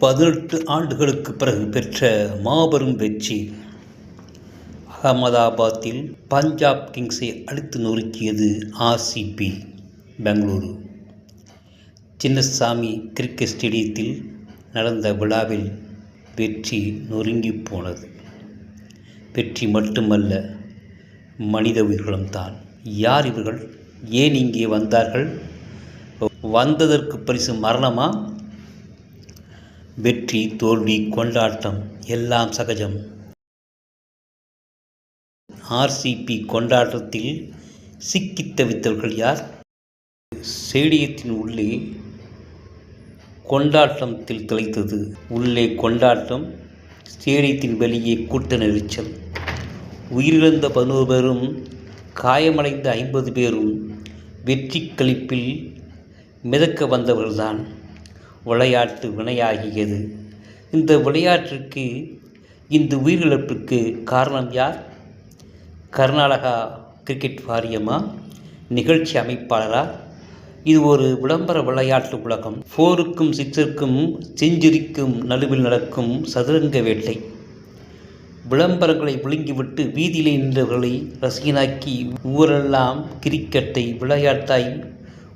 18 ஆண்டுகளுக்கு பிறகு பெற்ற மாபெரும் வெற்றி. அகமதாபாத்தில் பஞ்சாப் கிங்ஸை அடித்து நொறுக்கியது ஆர்சிபி. பெங்களூரு சின்னசாமி கிரிக்கெட் ஸ்டேடியத்தில் நடந்த விழாவில் வெற்றி நொறுங்கி போனது. வெற்றி மட்டுமல்ல, மனித உயிர்களும் தான். யார் இவர்கள்? ஏன் இங்கே வந்தார்கள்? வந்ததற்கு பரிசு மரணமா? வெற்றி, தோல்வி, கொண்டாட்டம் எல்லாம் சகஜம். ஆர்சிபி கொண்டாட்டத்தில் சிக்கித் தவித்தவர்கள் யார்? ஸ்டேடியத்தின் உள்ளே கொண்டாட்டத்தில் திளைத்தது. உள்ளே கொண்டாட்டம், ஸ்டேடியத்தின் வெளியே கூட்ட நெரிச்சல். உயிரிழந்த 11 பேரும் காயமடைந்த 50 பேரும் வெற்றி களிப்பில் மிதக்க வந்தவர்கள்தான். விளையாட்டு வினையாகியது. இந்த விளையாட்டிற்கு, இந்த உயிரிழப்பிற்கு காரணம் யார்? கர்நாடகா கிரிக்கெட் வாரியமா? நிகழ்ச்சி அமைப்பாளரா? இது ஒரு விளம்பர விளையாட்டு உலகம். 4க்கும் 6க்கும் செஞ்சுரிக்கும் நடுவில் நடக்கும் சதுரங்க வேட்டை. விளம்பரங்களை விழுங்கிவிட்டு வீதியிலே நின்றவர்களை ரசிகனாக்கி ஊரெல்லாம் கிரிக்கெட்டை விளையாட்டாய்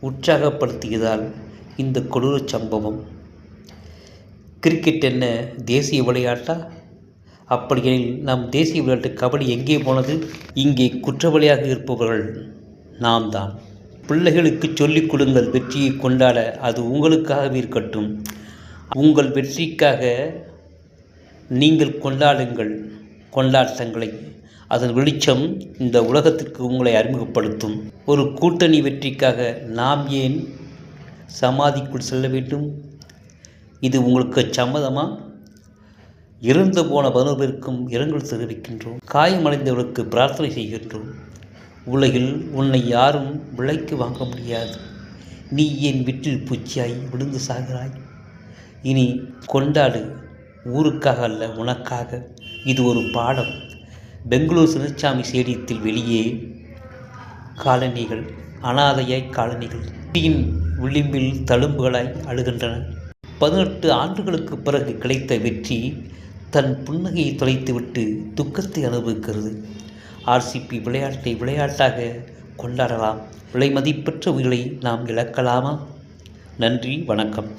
உற்சாகப்படுத்தியதால் இந்த கொடூர சம்பவம். கிரிக்கெட் என்ன தேசிய விளையாட்டா? அப்படியெனில் நம் தேசிய விளையாட்டு கபடி எங்கே போனது? இங்கே குற்றவாளியாக இருப்பவர்கள் நாம் தான். பிள்ளைகளுக்கு சொல்லிக் கொடுங்கள், வெற்றியை கொண்டாட. அது உங்களுக்காகவே இருக்கட்டும். உங்கள் வெற்றிக்காக நீங்கள் கொண்டாடுங்கள் கொண்டாட்டங்களை. அதன் வெளிச்சம் இந்த உலகத்திற்கு உங்களை அறிமுகப்படுத்தும். ஒரு கூட்டணி வெற்றிக்காக நாம் ஏன் சமாதிக்குள் செல்ல வேண்டும்? இது உங்களுக்கு சம்மதமா? இறந்து போன 11 பேருக்கும் இரங்கல் தெரிவிக்கின்றோம். காயமடைந்தவர்களுக்கு பிரார்த்தனை செய்கின்றோம். உலகில் உன்னை யாரும் விலைக்கு வாங்க முடியாது. நீ ஏன் வீட்டில் பூச்சியாய் விழுந்து சாகிறாய்? இனி கொண்டாடு, ஊருக்காக அல்ல, உனக்காக. இது ஒரு பாடம். பெங்களூர் சின்னசாமி ஸ்டேடியத்தில் வெளியே காலனிகள், அனாதையாய் காலனிகள் தீயின் விளிம்பில் தழும்புகளாய் அழுகின்றன. 18 ஆண்டுகளுக்கு பிறகு கிடைத்த வெற்றி தன் புன்னகையை தொலைத்துவிட்டு துக்கத்தை அனுபவிக்கிறது. ஆர்சிபி விளையாட்டை விளையாட்டாக கொண்டாடலாம். விலை மதிப்பற்ற உயிரை நாம் இழக்கலாமா? நன்றி, வணக்கம்.